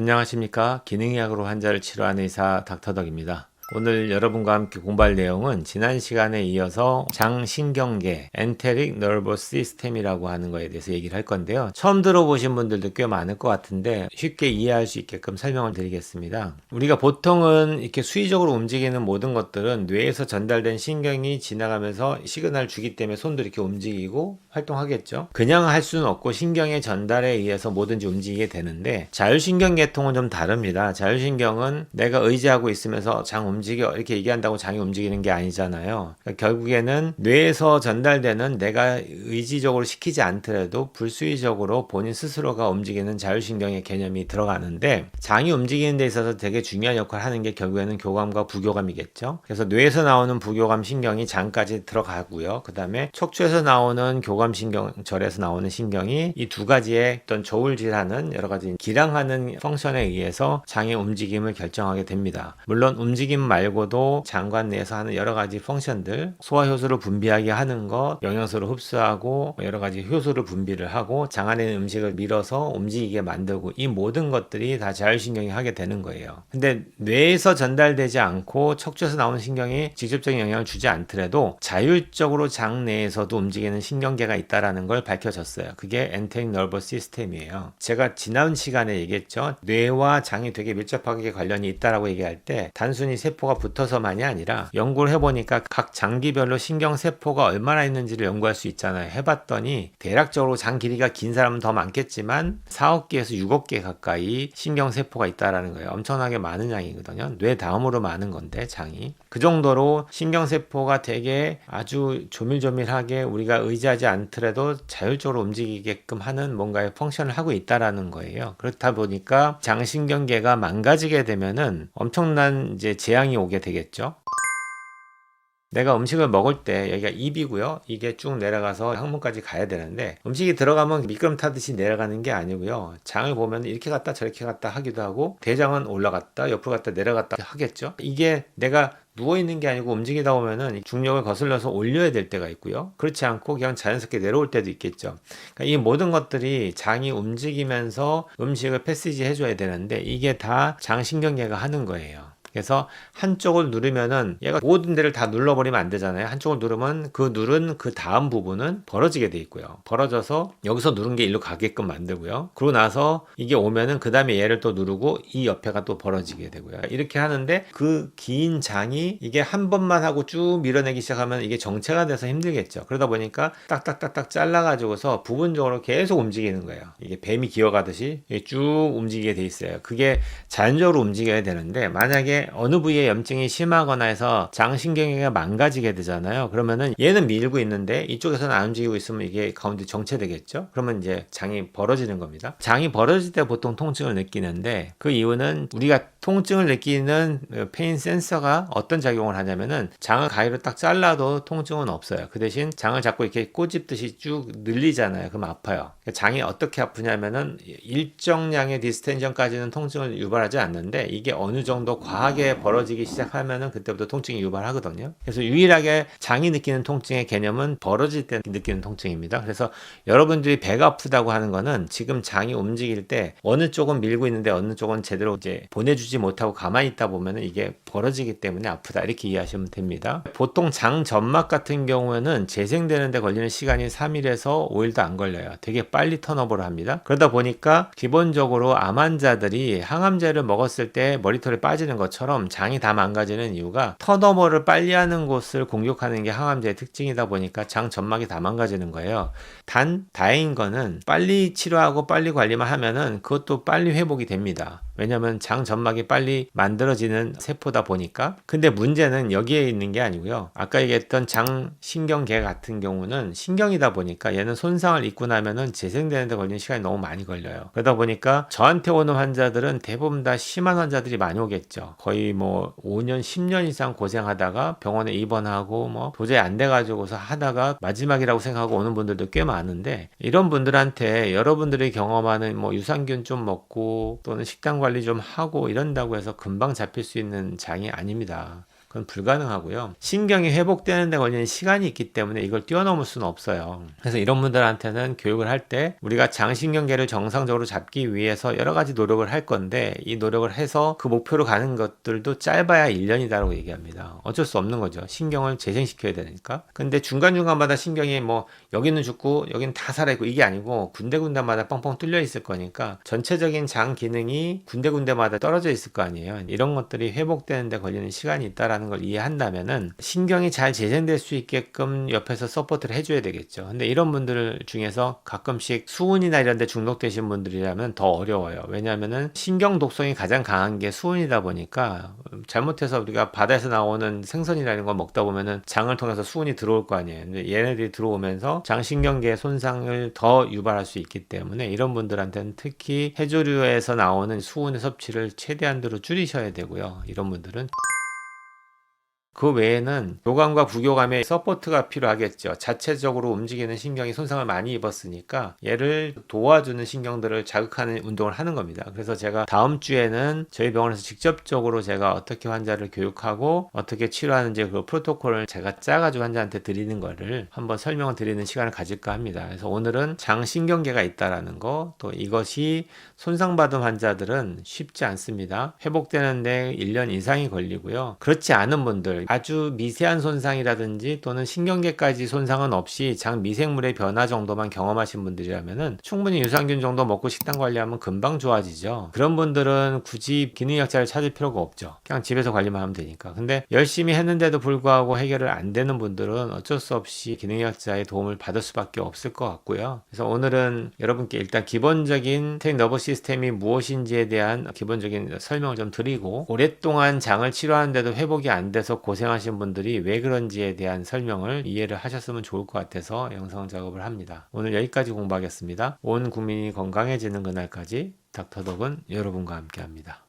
안녕하십니까. 기능의학으로 환자를 치료하는 의사 닥터덕입니다. 오늘 여러분과 함께 공부할 내용은 지난 시간에 이어서 장신경계 엔테릭 너버스 시스템이라고 하는 거에 대해서 얘기를 할 건데요. 처음 들어보신 분들도 꽤 많을 것 같은데 쉽게 이해할 수 있게끔 설명을 드리겠습니다. 우리가 보통은 이렇게 수의적으로 움직이는 모든 것들은 뇌에서 전달된 신경이 지나가면서 시그널을 주기 때문에 손도 이렇게 움직이고 활동하겠죠. 그냥 할 수는 없고 신경의 전달에 의해서 뭐든지 움직이게 되는데 자율신경계통은 좀 다릅니다. 자율신경은 내가 의지하고 있으면서 장 움직여 이렇게 얘기한다고 장이 움직이는 게 아니잖아요. 그러니까 결국에는 뇌에서 전달되는 내가 의지적으로 시키지 않더라도 불수의적으로 본인 스스로가 움직이는 자율신경의 개념이 들어가는데 장이 움직이는 데 있어서 되게 중요한 역할을 하는 게 결국에는 교감과 부교감이겠죠. 그래서 뇌에서 나오는 부교감 신경이 장까지 들어가고요. 그 다음에 척추에서 나오는 교감신경, 절에서 나오는 신경이 이 두 가지의 어떤 조울질하는 여러 가지 기량하는 펑션에 의해서 장의 움직임을 결정하게 됩니다. 물론 움직임 말고도 장관 내에서 하는 여러 가지 펑션들, 소화효소를 분비하게 하는 것, 영양소를 흡수하고 여러 가지 효소를 분비를 하고 장 안에 있는 음식을 밀어서 움직이게 만들고 이 모든 것들이 다 자율신경이 하게 되는 거예요. 근데 뇌에서 전달되지 않고 척추에서 나오는 신경이 직접적인 영향을 주지 않더라도 자율적으로 장 내에서도 움직이는 신경계가 있다는 걸 밝혀졌어요. 그게 엔테릭 너버스 시스템이에요. 제가 지난 시간에 얘기했죠. 뇌와 장이 되게 밀접하게 관련이 있다라고 얘기할 때 단순히 세포가 붙어서만이 아니라 연구를 해보니까 각 장기별로 신경세포가 얼마나 있는지를 연구할 수 있잖아요. 해봤더니 대략적으로 장 길이가 긴 사람은 더 많겠지만 4억 개에서 6억 개 가까이 신경세포가 있다라는 거예요. 엄청나게 많은 양이거든요. 뇌 다음으로 많은 건데 장이. 그 정도로 신경세포가 되게 아주 조밀조밀하게 우리가 의지하지 않더라도 자율적으로 움직이게끔 하는 뭔가의 펑션을 하고 있다라는 거예요. 그렇다 보니까 장신경계가 망가지게 되면은 엄청난 이제 재앙이 오게 되겠죠. 내가 음식을 먹을 때 여기가 입이고요. 이게 쭉 내려가서 항문까지 가야 되는데 음식이 들어가면 미끄럼 타듯이 내려가는 게 아니고요. 장을 보면 이렇게 갔다 저렇게 갔다 하기도 하고 대장은 올라갔다 옆으로 갔다 내려갔다 하겠죠. 이게 내가 누워있는 게 아니고 움직이다 보면은 중력을 거슬러서 올려야 될 때가 있고요. 그렇지 않고 그냥 자연스럽게 내려올 때도 있겠죠. 그러니까 이 모든 것들이 장이 움직이면서 음식을 패시지 해줘야 되는데 이게 다 장신경계가 하는 거예요. 그래서 한쪽을 누르면은 얘가 모든 데를 다 눌러버리면 안 되잖아요. 한쪽을 누르면 그 누른 그 다음 부분은 벌어지게 돼 있고요. 벌어져서 여기서 누른 게 일로 가게끔 만들고요. 그러고 나서 이게 오면은 그 다음에 얘를 또 누르고 이 옆에가 또 벌어지게 되고요. 이렇게 하는데 그 긴 장이 이게 한 번만 하고 쭉 밀어내기 시작하면 이게 정체가 돼서 힘들겠죠. 그러다 보니까 딱딱딱딱 잘라가지고서 부분적으로 계속 움직이는 거예요. 이게 뱀이 기어가듯이 쭉 움직이게 돼 있어요. 그게 자연적으로 움직여야 되는데 만약에 어느 부위에 염증이 심하거나 해서 장신경계가 망가지게 되잖아요. 그러면은 얘는 밀고 있는데 이쪽에서는 안 움직이고 있으면 이게 가운데 정체되겠죠. 그러면 이제 장이 벌어지는 겁니다. 장이 벌어질 때 보통 통증을 느끼는데 그 이유는 우리가 통증을 느끼는 페인 센서가 어떤 작용을 하냐면은 장을 가위로 딱 잘라도 통증은 없어요. 그 대신 장을 잡고 이렇게 꼬집듯이 쭉 늘리잖아요. 그럼 아파요. 장이 어떻게 아프냐면은 일정량의 디스텐션까지는 통증을 유발하지 않는데 이게 어느 정도 과하게 벌어지기 시작하면은 그때부터 통증이 유발하거든요. 그래서 유일하게 장이 느끼는 통증의 개념은 벌어질 때 느끼는 통증입니다. 그래서 여러분들이 배가 아프다고 하는 거는 지금 장이 움직일 때 어느 쪽은 밀고 있는데 어느 쪽은 제대로 이제 보내주지 못하고 가만히 있다 보면은 이게 벌어지기 때문에 아프다 이렇게 이해하시면 됩니다. 보통 장 점막 같은 경우에는 재생되는 데 걸리는 시간이 3일에서 5일도 안 걸려요. 되게 빨리 턴오버를 합니다. 그러다 보니까 기본적으로 암 환자들이 항암제를 먹었을 때 머리털이 빠지는 것처럼 장이 다 망가지는 이유가 턴오버를 빨리 하는 곳을 공격하는 게 항암제의 특징이다 보니까 장 점막이 다 망가지는 거예요. 단 다행인 거는 빨리 치료하고 빨리 관리만 하면은 그것도 빨리 회복이 됩니다. 왜냐면 장 점막이 빨리 만들어지는 세포다 보니까. 근데 문제는 여기에 있는 게 아니고요. 아까 얘기했던 장신경계 같은 경우는 신경이다 보니까 얘는 손상을 입고 나면은 재생되는 데 걸리는 시간이 너무 많이 걸려요. 그러다 보니까 저한테 오는 환자들은 대부분 다 심한 환자들이 많이 오겠죠. 거의 뭐 5년, 10년 이상 고생하다가 병원에 입원하고 뭐 도저히 안 돼가지고서 하다가 마지막이라고 생각하고 오는 분들도 꽤 많은데 이런 분들한테 여러분들이 경험하는 뭐 유산균 좀 먹고 또는 식단 관리 좀 하고 이런다고 해서 금방 잡힐 수 있는 장이 아닙니다. 그건 불가능하고요. 신경이 회복되는 데 걸리는 시간이 있기 때문에 이걸 뛰어넘을 수는 없어요. 그래서 이런 분들한테는 교육을 할 때 우리가 장신경계를 정상적으로 잡기 위해서 여러 가지 노력을 할 건데, 이 노력을 해서 그 목표로 가는 것들도 짧아야 1년이다라고 얘기합니다. 어쩔 수 없는 거죠. 신경을 재생시켜야 되니까. 근데 중간중간마다 신경이 뭐 여기는 죽고 여기는 다 살아있고 이게 아니고 군데군데마다 뻥뻥 뚫려 있을 거니까 전체적인 장 기능이 군데군데마다 떨어져 있을 거 아니에요. 이런 것들이 회복되는 데 걸리는 시간이 있다라는 걸 이해한다면은 신경이 잘 재생될 수 있게끔 옆에서 서포트를 해줘야 되겠죠. 근데 이런 분들 중에서 가끔씩 수은이나 이런 데 중독되신 분들이라면 더 어려워요. 왜냐하면은 신경 독성이 가장 강한 게 수은이다 보니까 잘못해서 우리가 바다에서 나오는 생선이라는 걸 먹다 보면은 장을 통해서 수은이 들어올 거 아니에요. 근데 얘네들이 들어오면서 장신경계 손상을 더 유발할 수 있기 때문에 이런 분들한테는 특히 해조류에서 나오는 수은의 섭취를 최대한대로 줄이셔야 되고요. 이런 분들은 그 외에는 교감과 부교감의 서포트가 필요하겠죠. 자체적으로 움직이는 신경이 손상을 많이 입었으니까 얘를 도와주는 신경들을 자극하는 운동을 하는 겁니다. 그래서 제가 다음 주에는 저희 병원에서 직접적으로 제가 어떻게 환자를 교육하고 어떻게 치료하는지 그 프로토콜을 제가 짜가지고 환자한테 드리는 거를 한번 설명을 드리는 시간을 가질까 합니다. 그래서 오늘은 장신경계가 있다라는 거, 또 이것이 손상받은 환자들은 쉽지 않습니다. 회복되는데 1년 이상이 걸리고요. 그렇지 않은 분들, 아주 미세한 손상이라든지 또는 신경계까지 손상은 없이 장 미생물의 변화 정도만 경험하신 분들이라면은 충분히 유산균 정도 먹고 식단 관리하면 금방 좋아지죠. 그런 분들은 굳이 기능의학자를 찾을 필요가 없죠. 그냥 집에서 관리만 하면 되니까. 근데 열심히 했는데도 불구하고 해결을 안 되는 분들은 어쩔 수 없이 기능의학자의 도움을 받을 수밖에 없을 것 같고요. 그래서 오늘은 여러분께 일단 기본적인 엔테릭 너버 시스템이 무엇인지에 대한 기본적인 설명을 좀 드리고, 오랫동안 장을 치료하는데도 회복이 안 돼서 고생하신 분들이 왜 그런지에 대한 설명을 이해를 하셨으면 좋을 것 같아서 영상 작업을 합니다. 오늘 여기까지 공부하겠습니다. 온 국민이 건강해지는 그날까지 닥터덕은 여러분과 함께 합니다.